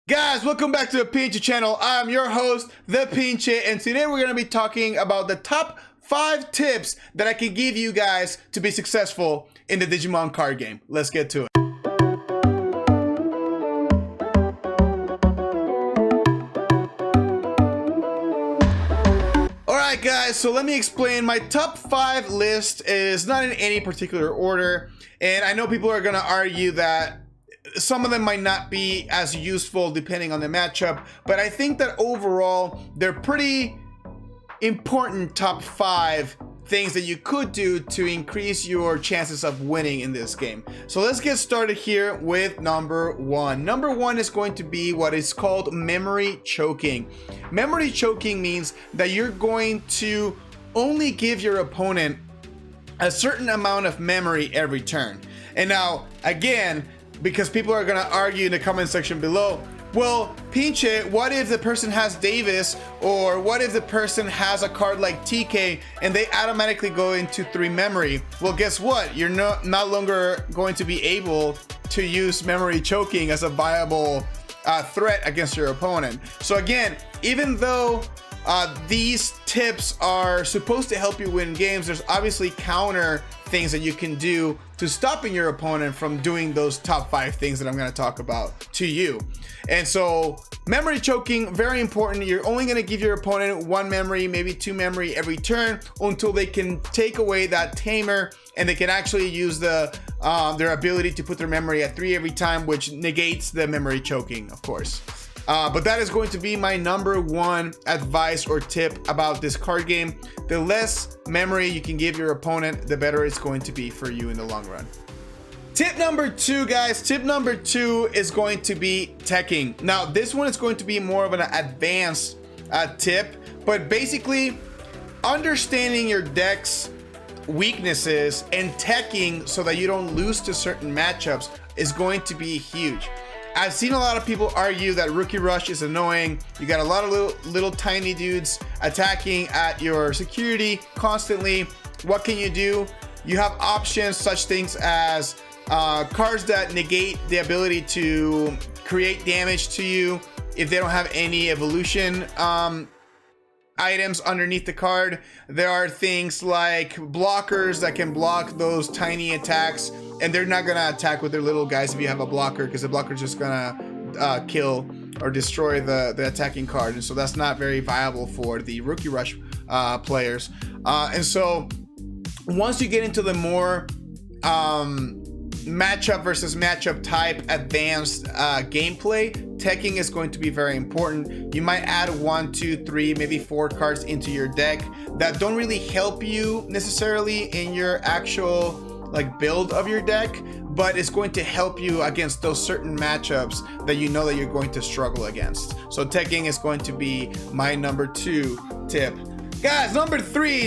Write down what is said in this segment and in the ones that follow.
Guys, welcome back to the PinchE channel. I'm your host, the PinchE, and today we're going to be talking about the top 5 tips that I can give you guys to be successful in the Digimon card game. Let's get to it. Alright guys, so let me explain. My top 5 list is not in any particular order, and I know people are going to argue that some of them might not be as useful depending on the matchup, but I think that overall they're pretty important top 5 things that you could do to increase your chances of winning in this game. So let's get started here with number 1. Number 1 is going to be what is called memory choking. Memory choking means that you're going to only give your opponent a certain amount of memory every turn. And now again, because people are going to argue in the comment section below, well, PinchE, what if the person has Davis, or what if the person has a card like TK and they automatically go into 3 memory? Well, guess what? You're no longer going to be able to use memory choking as a viable threat against your opponent. So again, even though these tips are supposed to help you win games, there's obviously counter things that you can do to stopping your opponent from doing those top 5 things that I'm going to talk about to you. And so memory choking, very important. You're only going to give your opponent 1 memory, maybe 2 memory every turn until they can take away that tamer and they can actually use their ability to put their memory at 3 every time, which negates the memory choking, of course. But that is going to be my number 1 advice or tip about this card game. The less memory you can give your opponent, the better it's going to be for you in the long run. Tip number 2, guys. Tip number 2 is going to be teching. Now, this one is going to be more of an advanced tip, but basically understanding your deck's weaknesses and teching so that you don't lose to certain matchups is going to be huge. I've seen a lot of people argue that Rookie Rush is annoying. You got a lot of little tiny dudes attacking at your security constantly. What can you do? You have options, such things as cards that negate the ability to create damage to you if they don't have any evolution items underneath the card. There are things like blockers that can block those tiny attacks, and they're not gonna attack with their little guys if you have a blocker, because the blocker is just gonna kill or destroy the attacking card, and so that's not very viable for the Rookie Rush players. And so once you get into the more matchup versus matchup type advanced gameplay, teching is going to be very important. You might add 1, 2, 3, maybe 4 cards into your deck that don't really help you necessarily in your actual like build of your deck, but it's going to help you against those certain matchups that you know that you're going to struggle against. So teching is going to be my number 2 tip. Guys, number 3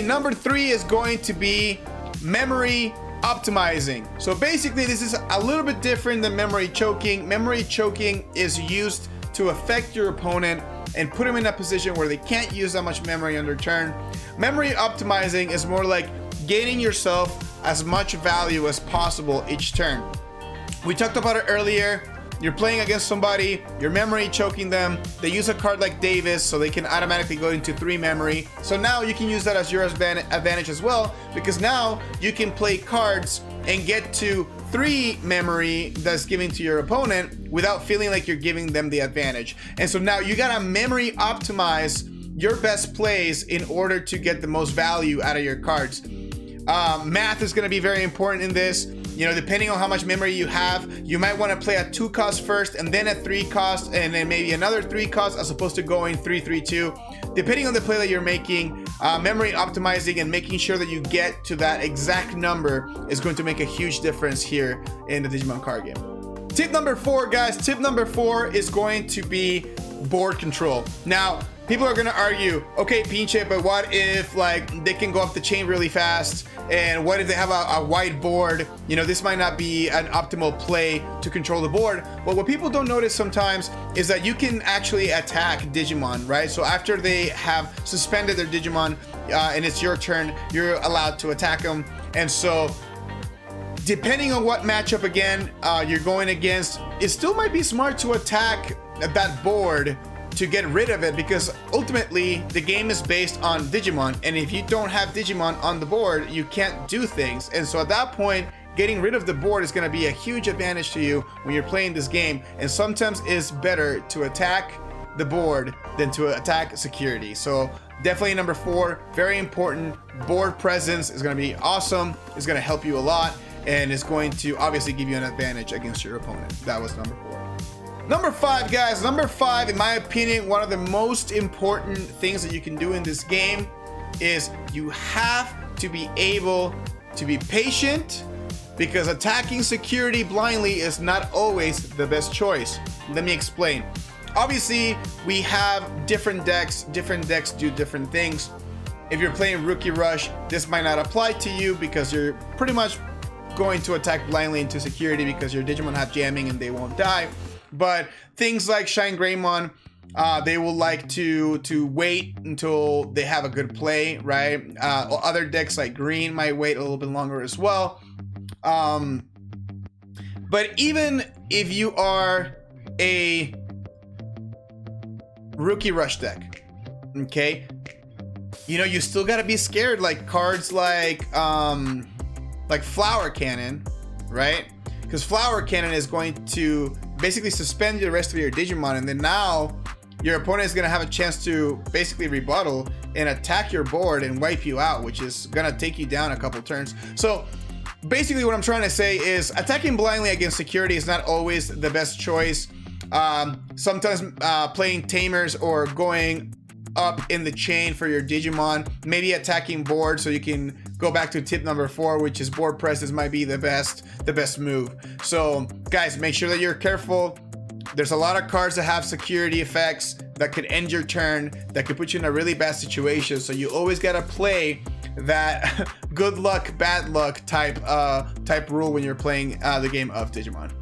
is going to be memory optimizing. So basically this is a little bit different than memory choking. Memory choking is used to affect your opponent and put them in a position where they can't use that much memory on their turn. Memory optimizing is more like gaining yourself as much value as possible each turn. We talked about it earlier. You're playing against somebody, you're memory choking them, they use a card like Davis so they can automatically go into 3 memory. So now you can use that as your advantage as well, because now you can play cards and get to 3 memory that's given to your opponent without feeling like you're giving them the advantage. And so now you gotta memory optimize your best plays in order to get the most value out of your cards. Math is gonna be very important in this. You know, depending on how much memory you have, you might want to play a 2 cost first and then a 3 cost and then maybe another 3 cost, as opposed to going 3-3-2. Depending on the play that you're making, memory optimizing and making sure that you get to that exact number is going to make a huge difference here in the Digimon card game. Tip number 4, guys. Tip number 4 is going to be board control. Now, people are gonna argue, okay, PinchE, but what if like they can go up the chain really fast, and what if they have a wide board? You know, this might not be an optimal play to control the board. But what people don't notice sometimes is that you can actually attack Digimon, right? So after they have suspended their Digimon and it's your turn, you're allowed to attack them. And so depending on what matchup again you're going against, it still might be smart to attack that board to get rid of it, because ultimately the game is based on Digimon, and if you don't have Digimon on the board, you can't do things. And so at that point, getting rid of the board is going to be a huge advantage to you when you're playing this game, and sometimes it's better to attack the board than to attack security. So definitely number 4, very important. Board presence is going to be awesome. It's going to help you a lot, and it's going to obviously give you an advantage against your opponent. That was number 4. Number 5, guys. Number 5, in my opinion, one of the most important things that you can do in this game is you have to be able to be patient, because attacking security blindly is not always the best choice. Let me explain. Obviously, we have different decks. Different decks do different things. If you're playing Rookie Rush, this might not apply to you because you're pretty much going to attack blindly into security because your Digimon have jamming and they won't die. But things like Shine Greymon, they will like to wait until they have a good play, right? Other decks like Green might wait a little bit longer as well. But even if you are a Rookie Rush deck, okay, you know, you still gotta be scared, like cards like Flower Cannon, right? Because Flower Cannon is going to basically suspend the rest of your Digimon, and then now your opponent is going to have a chance to basically rebuttal and attack your board and wipe you out, which is going to take you down a couple turns. So basically what I'm trying to say is attacking blindly against security is not always the best choice. Sometimes playing Tamers or going up in the chain for your Digimon, maybe attacking board, so you can go back to tip number 4, which is board presses, might be the best move. So guys, make sure that you're careful. There's a lot of cards that have security effects that could end your turn, that could put you in a really bad situation. So you always gotta play that good luck, bad luck type rule when you're playing the game of Digimon.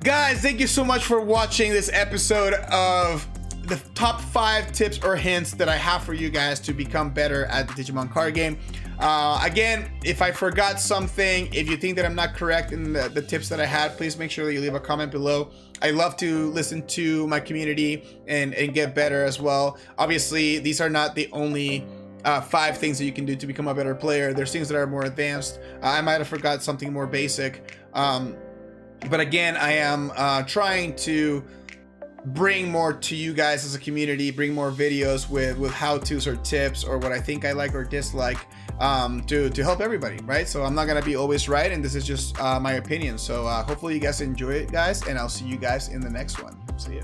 Guys, thank you so much for watching this episode of the top 5 tips or hints that I have for you guys to become better at the Digimon card game. Again, if I forgot something, if you think that I'm not correct in the tips that I had, please make sure that you leave a comment below. I love to listen to my community and get better as well. Obviously, these are not the only 5 things that you can do to become a better player. There's things that are more advanced. I might have forgot something more basic. But again, I am trying to bring more to you guys as a community, bring more videos with how-tos or tips or what I think I like or dislike, to help everybody, right? So I'm not gonna be always right, and this is just my opinion. So hopefully you guys enjoy it, guys, and I'll see you guys in the next one. See ya.